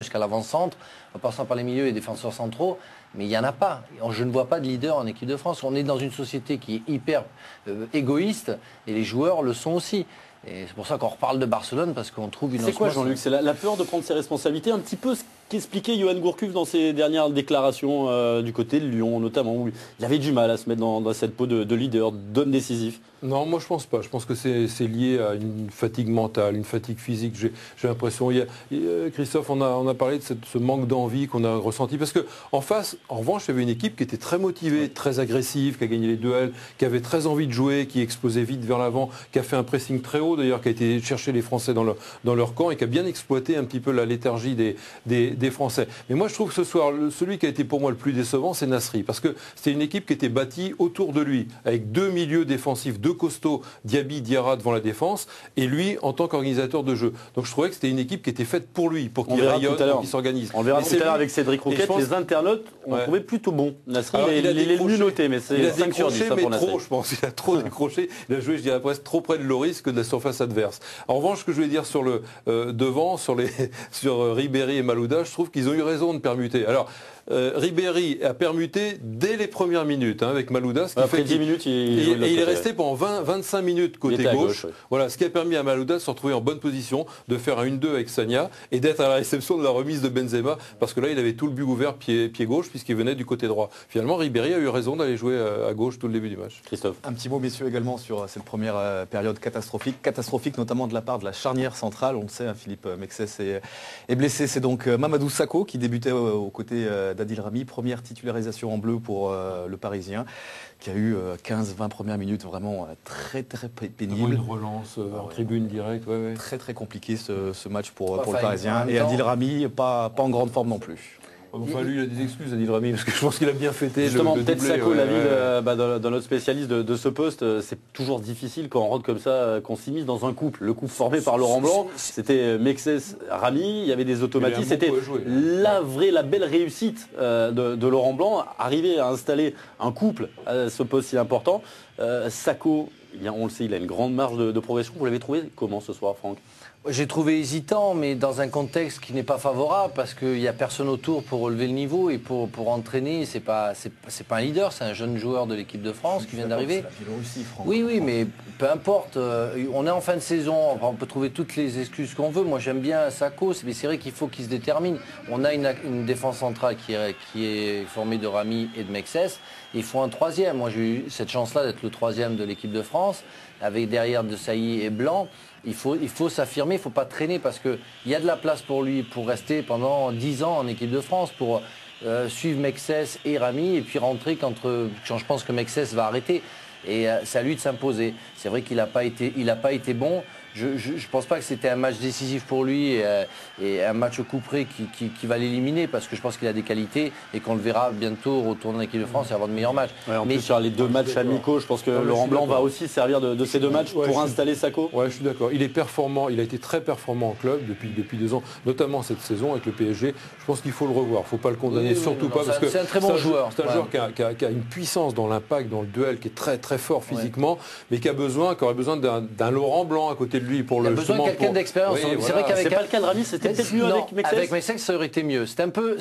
jusqu'à l'avant-centre, en passant par les milieux et défenseurs centraux, mais il n'y en a pas. Je ne vois pas de leader en équipe de France. On est dans une société qui est hyper égoïste et les joueurs le sont aussi. Et c'est pour ça qu'on reparle de Barcelone, parce qu'on trouve une... C'est quoi, Jean-Luc? C'est la peur de prendre ses responsabilités, un petit peu ce qu'expliquait Yoann Gourcuff dans ses dernières déclarations du côté de Lyon, notamment, où il avait du mal à se mettre dans cette peau de leader, d'homme décisif. Non, moi je pense pas. Je pense que c'est lié à une fatigue mentale, une fatigue physique. J'ai l'impression. Christophe, on a parlé de ce manque d'envie qu'on a ressenti. Parce qu'en face, en revanche, il y avait une équipe qui était très motivée, très agressive, qui a gagné les duels, qui avait très envie de jouer, qui explosait vite vers l'avant, qui a fait un pressing très haut d'ailleurs, qui a été chercher les Français dans leur camp et qui a bien exploité un petit peu la léthargie des Français. Mais moi je trouve que ce soir, celui qui a été pour moi le plus décevant, c'est Nasri. Parce que c'était une équipe qui était bâtie autour de lui, avec deux milieux défensifs, deux costauds, Diaby, Diarra devant la défense, et lui en tant qu'organisateur de jeu. Donc je trouvais que c'était une équipe qui était faite pour lui, pour qu'il rayonne, pour qu'il s'organise. On verra tout à l'heure avec Cédric Rouquette, les internautes ont trouvé plutôt bon. Nasri, il est mieux noté, mais c'est 5 sur 10 pour Nasri. Je pense qu'il a trop décroché. Il a joué, je dirais, presque trop près de Loris que de la surface adverse. En revanche, ce que je voulais dire sur le devant, sur Ribéry et Malouda, je trouve qu'ils ont eu raison de permuter. Alors, Ribéry a permuté dès les premières minutes avec Malouda. Après 10 minutes, il est resté pendant 25 minutes côté gauche. Voilà, ce qui a permis à Malouda de se retrouver en bonne position, de faire un 1-2 avec Sagna et d'être à la réception de la remise de Benzema, parce que là, il avait tout le but ouvert pied gauche, puisqu'il venait du côté droit. Finalement, Ribéry a eu raison d'aller jouer à gauche tout le début du match. Christophe. Un petit mot, messieurs, également sur cette première période catastrophique notamment de la part de la charnière centrale. On le sait, Philippe Mexès est blessé. C'est donc Mamadou Sakho qui débutait aux côtés d'Adil Rami. Première titularisation en bleu pour le Parisien, qui a eu 15-20 premières minutes vraiment très pénibles. Une relance en tribune directe. Ouais. Très compliqué ce match pour le Parisien. Et Adil Rami, pas en grande forme non plus. Enfin, lui, il a des excuses, Adil Rami, parce que je pense qu'il a bien fêté. Justement, peut-être Sakho, l'avis de notre spécialiste de ce poste, c'est toujours difficile quand on rentre comme ça, qu'on s'immisce dans un couple. Le couple formé par Laurent Blanc, c'était Mexès, Rami, il y avait des automatismes. C'était la belle réussite de Laurent Blanc, arriver à installer un couple à ce poste si important. Sakho, eh bien, on le sait, il a une grande marge de progression. Vous l'avez trouvé comment ce soir, Franck? J'ai trouvé hésitant, mais dans un contexte qui n'est pas favorable, parce qu'il n'y a personne autour pour relever le niveau et pour entraîner. C'est pas un leader, c'est un jeune joueur de l'équipe de France qui vient d'arriver. Oui, mais peu importe. On est en fin de saison, on peut trouver toutes les excuses qu'on veut. Moi, j'aime bien Sakho, mais c'est vrai qu'il faut qu'il se détermine. On a une défense centrale qui est formée de Rami et de Mexès. Il faut un troisième. Moi, j'ai eu cette chance-là d'être le troisième de l'équipe de France, avec derrière De Sailly et Blanc. Il faut s'affirmer, il ne faut pas traîner, parce qu'il y a de la place pour lui pour rester pendant 10 ans en équipe de France, pour suivre Mexès et Rami, et puis rentrer quand je pense que Mexès va arrêter. Et c'est à lui de s'imposer. C'est vrai qu'il n'a pas été bon. Je ne pense pas que c'était un match décisif pour lui et un match coup près qui va l'éliminer, parce que je pense qu'il a des qualités et qu'on le verra bientôt retourner en équipe de France et avoir de meilleurs matchs. Ouais, en plus, sur les deux matchs amicaux, je pense que Laurent Blanc va aussi servir de ces deux matchs pour installer Sakho. Ouais, je suis d'accord. Il est performant, il a été très performant en club depuis 2 ans, notamment cette saison avec le PSG. Je pense qu'il faut le revoir. Il ne faut pas le condamner, surtout pas, parce que c'est un très bon joueur. C'est un joueur qui a une puissance dans l'impact, dans le duel, qui est très fort physiquement, mais qui aurait besoin d'un Laurent Blanc à côté de lui pour le. Il a besoin de quelqu'un d'expérience. Oui, c'est vrai qu'avec pas le cas de Rami, c'était peut-être mieux avec Mexès. Avec Mexès, ça aurait été mieux. C'est un peu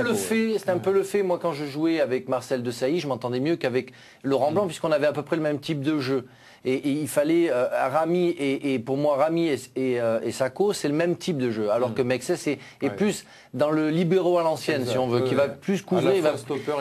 le fait. Moi, quand je jouais avec Marcel De Sailly, je m'entendais mieux qu'avec Laurent Blanc, puisqu'on avait à peu près le même type de jeu. Et il fallait Rami et pour moi Rami et Sakho, c'est le même type de jeu, alors que Mexès est plus dans le libéraux à l'ancienne, si on veut, qui va plus couvrir,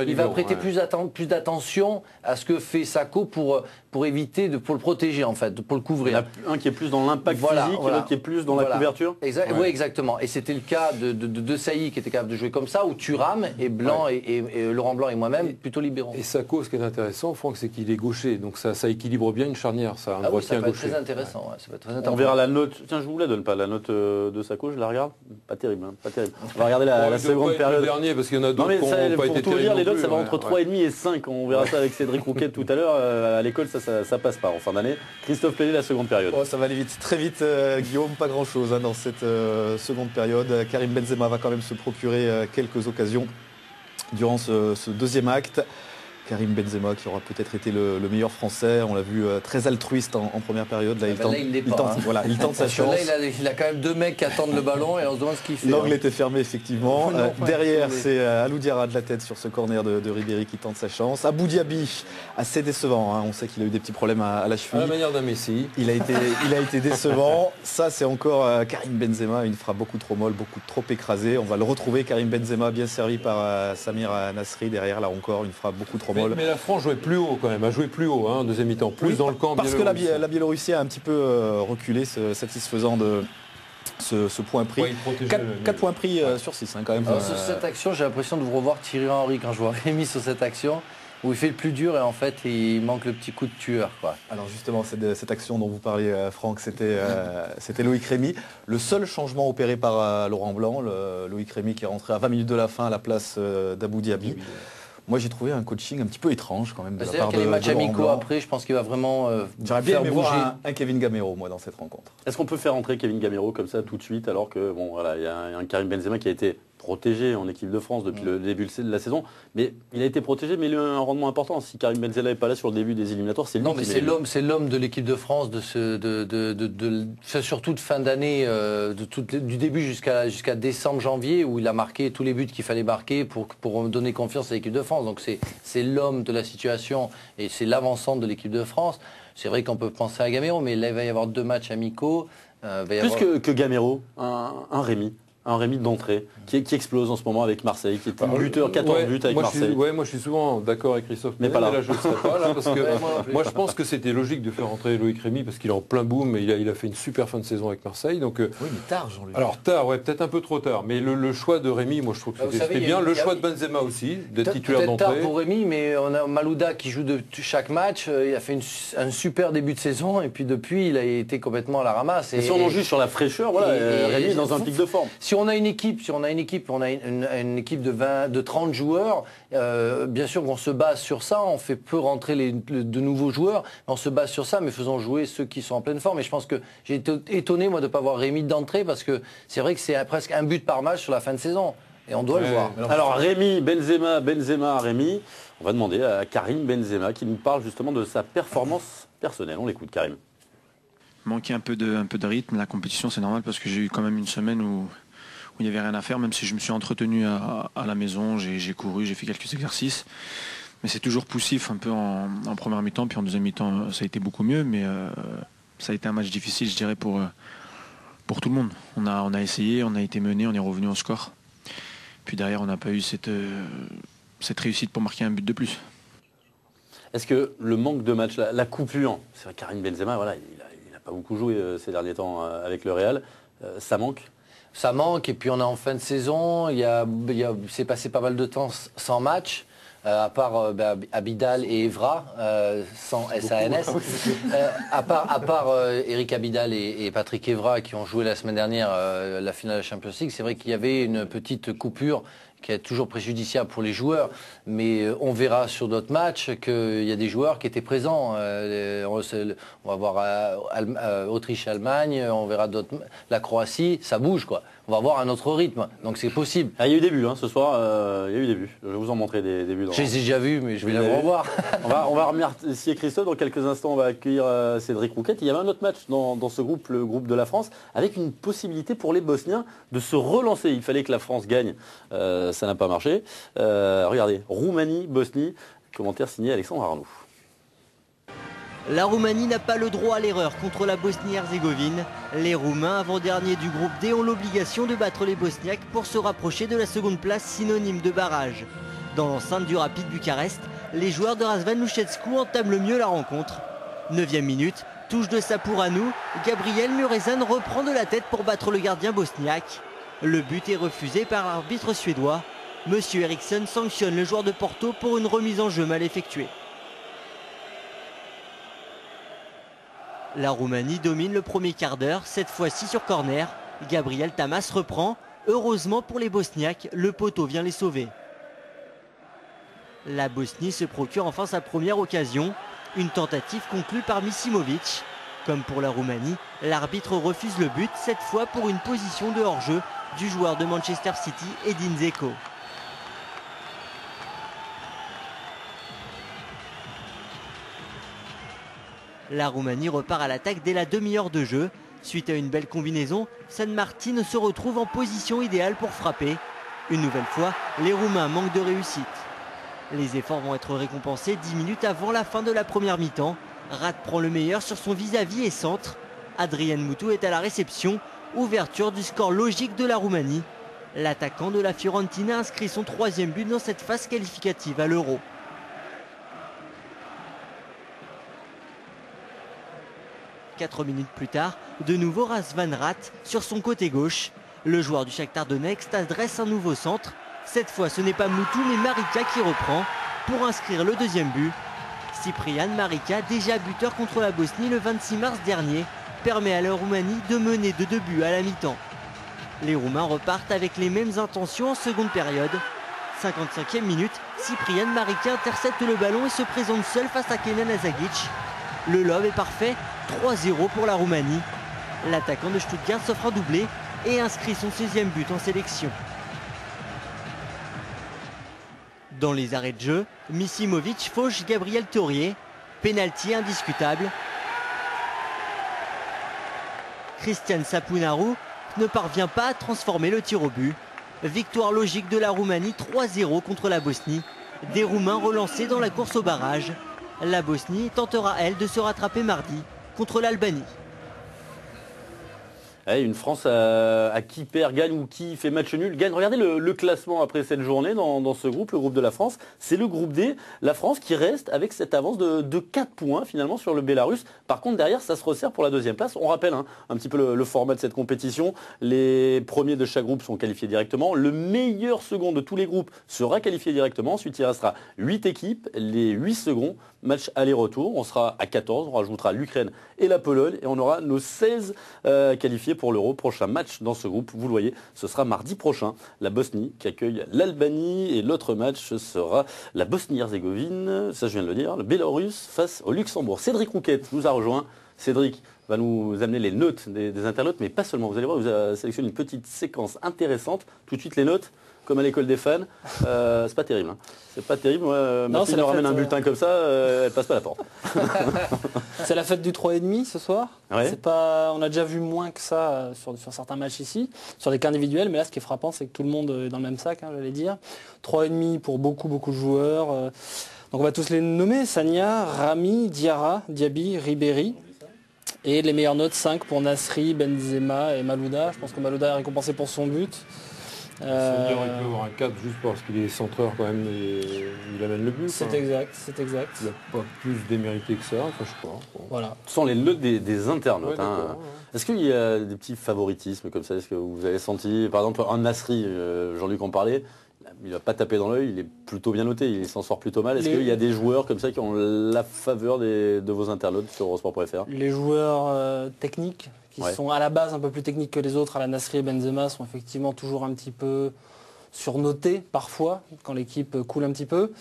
il va prêter plus d'attention à ce que fait Sakho pour éviter pour le protéger, en fait, pour le couvrir. Il y en a un qui est plus dans l'impact physique, l'autre qui est plus dans la couverture. Oui, exactement. Et c'était le cas de Sailly, qui était capable de jouer comme ça, où Thuram et Blanc et Laurent Blanc et moi-même plutôt libéraux. Et Sakho, ce qui est intéressant, Franck, c'est qu'il est gaucher, donc ça équilibre bien une charnière. Ça va être très intéressant. On verra la note. Tiens, je vous la donne pas, la note de Sakho, je la regarde. Pas terrible, pas terrible. On va regarder la seconde période. Le dernier, parce qu'il y en a d'autres qui n'ont pas été terribles. Pour tout dire, les notes, ça va entre 3,5 et 5. On verra ça avec Cédric Rouquette tout à l'heure. À l'école, ça passe pas en fin d'année. Christophe Pellé, la seconde période. Ça va aller vite, très vite, Guillaume. Pas grand-chose dans cette seconde période. Karim Benzema va quand même se procurer quelques occasions durant ce deuxième acte. Karim Benzema qui aura peut-être été le meilleur français. On l'a vu très altruiste en première période. Là, il tente sa chance. Là, il a quand même 2 mecs qui attendent le ballon et on se demande ce qu'il fait. L'angle était fermé effectivement. Derrière, c'est Alou Diarra de la tête sur ce corner de Ribéry qui tente sa chance. Abou Diaby, assez décevant. Hein. On sait qu'il a eu des petits problèmes à la cheville. À la manière d'un Messi. Il a été décevant. Ça, c'est encore Karim Benzema, une frappe beaucoup trop molle, beaucoup trop écrasée. On va le retrouver, Karim Benzema, bien servi par Samir Nasri. Derrière, là encore, une frappe beaucoup trop molle. Mais la France jouait plus haut quand même, a joué plus haut en deuxième mi-temps, plus dans le camp. Parce que la Biélorussie a un petit peu reculé, satisfaisant de ce point pris. 4 points pris sur 6 quand même. Alors, sur cette action, j'ai l'impression de vous revoir Thierry Henry quand je vois Rémi sur cette action, où il fait le plus dur et en fait il manque le petit coup de tueur. Quoi. Alors justement, cette action dont vous parliez, Franck, c'était Loïc Rémy. Le seul changement opéré par Laurent Blanc, Loïc Rémy qui est rentré à 20 minutes de la fin à la place d'Abou Diaby. Moi, j'ai trouvé un coaching un petit peu étrange quand même de la part de les matchs amicaux après, je pense qu'il va vraiment J'aurais bien aimé voir un Kevin Gamero, moi, dans cette rencontre. Est-ce qu'on peut faire entrer Kevin Gamero comme ça tout de suite alors que bon voilà, il y a un Karim Benzema qui a été protégé en équipe de France depuis le début de la saison, mais il a été protégé, mais il a eu un rendement important. Si Karim Benzema n'est pas là sur le début des éliminatoires, c'est lui. Non, mais c'est l'homme de l'équipe de France, surtout de fin d'année, du début jusqu'à décembre, janvier, où il a marqué tous les buts qu'il fallait marquer pour donner confiance à l'équipe de France. Donc c'est l'homme de la situation et c'est l'avancante de l'équipe de France. C'est vrai qu'on peut penser à Gamero, mais là il va y avoir 2 matchs amicaux. Plus que Gamero, un Rémy. Un Rémy d'entrée qui explose en ce moment avec Marseille, qui est buteur, 14 buts avec Marseille. Moi je suis souvent d'accord avec Christophe, mais pas là. Là je ne serais pas là parce que moi je pense que c'était logique de faire rentrer Loïc Rémy parce qu'il est en plein boom et il a fait une super fin de saison avec Marseille. Donc, oui, mais tard, Jean-Luc. Alors tard, ouais, peut-être un peu trop tard. Mais le choix de Rémy, moi je trouve que c'était bien. Le choix de Benzema aussi, d'être titulaire d'entrée. Peut-être tard pour Rémy, mais on a Malouda qui joue de chaque match. Il a fait un super début de saison et puis depuis il a été complètement à la ramasse. Et si on en juge sur la fraîcheur, voilà, Rémy est dans un pic de forme. Si on a une équipe, une équipe de 30 joueurs, bien sûr qu'on se base sur ça, on fait peu rentrer de nouveaux joueurs, on se base sur ça, mais faisons jouer ceux qui sont en pleine forme. Et je pense que j'ai été étonné moi de ne pas voir Rémy d'entrée parce que c'est vrai que c'est presque un but par match sur la fin de saison. Et on doit le voir. Alors Rémy, Benzema, Rémy, on va demander à Karim Benzema qui nous parle justement de sa performance personnelle. On l'écoute, Karim. Manquer un peu de rythme, la compétition c'est normal parce que j'ai eu quand même une semaine où il n'y avait rien à faire, même si je me suis entretenu à la maison, j'ai couru, j'ai fait quelques exercices. Mais c'est toujours poussif un peu en première mi-temps, puis en deuxième mi-temps ça a été beaucoup mieux, mais ça a été un match difficile je dirais pour tout le monde. On a essayé, on a été mené, on est revenu au score. Puis derrière on n'a pas eu cette réussite pour marquer un but de plus. Est-ce que le manque de match, la coupure, c'est vrai Karim Benzema, voilà, il n'a pas beaucoup joué ces derniers temps avec le Real, ça manque? Ça manque et puis on est en fin de saison, c'est passé pas mal de temps sans match, à part Abidal et Evra, sans SANS. À part Eric Abidal et Patrick Evra qui ont joué la semaine dernière la finale de la Champions League, c'est vrai qu'il y avait une petite coupure qui est toujours préjudiciable pour les joueurs, mais on verra sur d'autres matchs qu'il y a des joueurs qui étaient présents. On va voir Autriche-Allemagne, on verra d'autres, la Croatie, ça bouge quoi. On va voir un autre rythme, donc c'est possible. Ah, il y a eu des buts ce soir, il y a eu des buts. Je vais vous en montrer des buts. Je les ai déjà vus, mais je vais les revoir. on va remercier Christophe. Dans quelques instants, on va accueillir Cédric Rouquette. Il y avait un autre match dans ce groupe, le groupe de la France, avec une possibilité pour les Bosniens de se relancer. Il fallait que la France gagne, ça n'a pas marché. Regardez, Roumanie-Bosnie, commentaire signé Alexandre Arnaud. La Roumanie n'a pas le droit à l'erreur contre la Bosnie-Herzégovine. Les Roumains, avant-derniers du groupe D, ont l'obligation de battre les Bosniaques pour se rapprocher de la seconde place synonyme de barrage. Dans l'enceinte du Rapid Bucarest, les joueurs de Razvan Luchescu entament le mieux la rencontre. 9e minute, touche de Sapouranou, Gabriel Muresan reprend de la tête pour battre le gardien bosniaque. Le but est refusé par l'arbitre suédois. Monsieur Eriksson sanctionne le joueur de Porto pour une remise en jeu mal effectuée. La Roumanie domine le premier quart d'heure, cette fois-ci sur corner. Gabriel Tamas reprend. Heureusement pour les Bosniaques, le poteau vient les sauver. La Bosnie se procure enfin sa première occasion. Une tentative conclue par Misimovic. Comme pour la Roumanie, l'arbitre refuse le but, cette fois pour une position de hors-jeu du joueur de Manchester City, Edin Dzeko. La Roumanie repart à l'attaque dès la demi-heure de jeu. Suite à une belle combinaison, San Martin se retrouve en position idéale pour frapper. Une nouvelle fois, les Roumains manquent de réussite. Les efforts vont être récompensés 10 minutes avant la fin de la première mi-temps. Rat prend le meilleur sur son vis-à-vis et centre. Adrian Mutu est à la réception. Ouverture du score logique de la Roumanie. L'attaquant de la Fiorentina inscrit son 3e but dans cette phase qualificative à l'Euro. Quatre minutes plus tard, de nouveau Razvan Rat sur son côté gauche. Le joueur du Shakhtar Donetsk adresse un nouveau centre. Cette fois, ce n'est pas Mutu mais Marika qui reprend pour inscrire le 2e but. Cyprian Marika, déjà buteur contre la Bosnie le 26 mars dernier, permet à la Roumanie de mener de 2 buts à la mi-temps. Les Roumains repartent avec les mêmes intentions en seconde période. 55e minute, Cyprian Marika intercepte le ballon et se présente seul face à Kenan Azagic. Le lob est parfait, 3-0 pour la Roumanie. L'attaquant de Stuttgart s'offre un doublé et inscrit son 16e but en sélection. Dans les arrêts de jeu, Misimovic fauche Gabriel Taurier. Pénalty indiscutable. Cristian Sapunaru ne parvient pas à transformer le tir au but. Victoire logique de la Roumanie 3-0 contre la Bosnie. Des Roumains relancés dans la course au barrage. La Bosnie tentera, elle, de se rattraper mardi contre l'Albanie. Une France à qui perd, gagne ou qui fait match nul, gagne. Regardez le classement après cette journée dans ce groupe, le groupe de la France. C'est le groupe D. La France qui reste avec cette avance de 4 points finalement sur le Bélarus. Par contre, derrière, ça se resserre pour la 2e place. On rappelle un petit peu le format de cette compétition. Les premiers de chaque groupe sont qualifiés directement. Le meilleur second de tous les groupes sera qualifié directement. Ensuite, il restera 8 équipes. Les 8 seconds, match aller-retour. On sera à 14. On rajoutera l'Ukraine et la Pologne. Et on aura nos 16 qualifiés pour l'Euro. Prochain match dans ce groupe, vous le voyez, ce sera mardi prochain. La Bosnie qui accueille l'Albanie et l'autre match ce sera la Bosnie-Herzégovine, ça je viens de le dire, le Bélarus face au Luxembourg. Cédric Rouquette nous a rejoint. Cédric va nous amener les notes des internautes, mais pas seulement. Vous allez voir, vous avez sélectionné une petite séquence intéressante. Tout de suite les notes. Comme à l'école des fans, c'est pas terrible. Hein. C'est pas terrible. Moi, ma fille me ramène un bulletin comme ça, elle passe pas la porte. C'est la fête du 3,5 ce soir. Ouais. C'est pas, on a déjà vu moins que ça sur certains matchs ici, sur les cas individuels. Mais là, ce qui est frappant, c'est que tout le monde est dans le même sac, hein, j'allais dire. 3,5 pour beaucoup de joueurs. Donc on va tous les nommer. Sagna, Rami, Diarra, Diaby, Ribéry. Et les meilleures notes, 5 pour Nasri, Benzema et Malouda. Je pense que Malouda est récompensé pour son but. Ça veut dire qu'il peut avoir un 4 juste parce qu'il est centreur quand même et il amène le but. C'est exact. Il n'a pas plus démérité que ça, enfin je sais pas. Bon. Voilà. Ce sont les notes des internautes. Ouais, hein. Est-ce qu'il y a des petits favoritismes comme ça? Est-ce que vous avez senti, par exemple, un Nasri, Jean-Luc en parlait, il n'a pas tapé dans l'œil, il est plutôt bien noté, il s'en sort plutôt mal. Est-ce qu'il y a des joueurs comme ça qui ont la faveur de vos internautes sur Eurosport.fr? Les joueurs techniques, qui sont à la base un peu plus techniques que les autres, à la Nasri et Benzema, sont effectivement toujours un petit peu surnotés parfois, quand l'équipe coule un petit peu.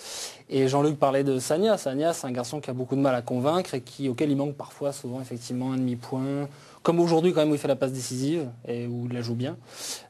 Et Jean-Luc parlait de Sagna. Sagna, c'est un garçon qui a beaucoup de mal à convaincre et auquel il manque parfois souvent effectivement un demi-point. Comme aujourd'hui quand même où il fait la passe décisive et où il la joue bien,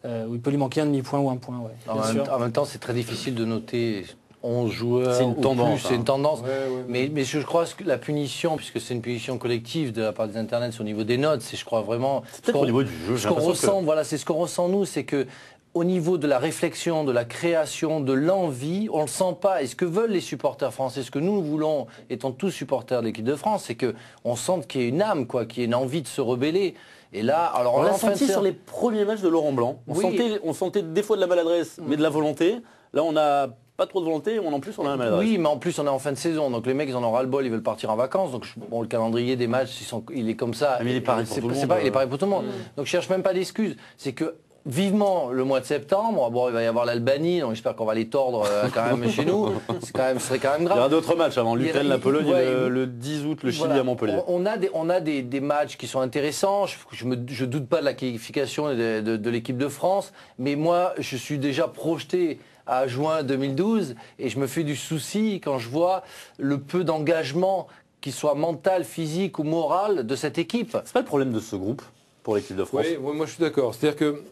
où il peut lui manquer un demi-point ou un point. Ouais, En même temps, c'est très difficile de noter 11 joueurs. C'est une tendance. C'est une tendance. Ouais. Mais je crois que la punition, puisque c'est une punition collective de la part des internets au niveau des notes, c'est je crois vraiment... C'est peut-être au niveau du jeu. Ce qu'on ressent, voilà, c'est ce qu'on ressent nous, c'est que au niveau de la réflexion, de la création, de l'envie, on ne le sent pas. Et ce que veulent les supporters français, ce que nous voulons, étant tous supporters de l'équipe de France, c'est qu'on sente qu'il y ait une âme, qu'il y ait une envie de se rebeller. Et là, alors on l'a senti sur les premiers matchs de Laurent Blanc. On sentait des fois de la maladresse, mais de la volonté. Là, on n'a pas trop de volonté, en plus on a la maladresse. Oui, mais en plus on est en fin de saison, donc les mecs ils en ont ras-le-bol, ils veulent partir en vacances. Donc le calendrier des matchs, il est comme ça. Mais il est pareil pour tout le monde. Il est pareil pour tout le monde. Donc je cherche même pas d'excuses. C'est que vivement le mois de septembre, bon il va y avoir l'Albanie, donc j'espère qu'on va les tordre quand même chez nous. Ce serait quand même grave. Il y aura d'autres matchs avant l'Ukraine, la Pologne, le 10 août, le Chili à Montpellier. On a des matchs qui sont intéressants. Je doute pas de la qualification de l'équipe de France, mais moi je suis déjà projeté à juin 2012 et je me fais du souci quand je vois le peu d'engagement, qu'il soit mental, physique ou moral, de cette équipe. C'est pas le problème de ce groupe pour l'équipe de France? Oui, moi je suis d'accord. C'est-à-dire que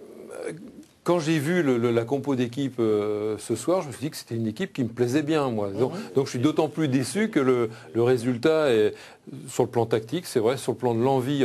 quand j'ai vu la compo d'équipe ce soir, je me suis dit que c'était une équipe qui me plaisait bien, moi. Donc je suis d'autant plus déçu que le résultat est, sur le plan tactique, c'est vrai, sur le plan de l'envie.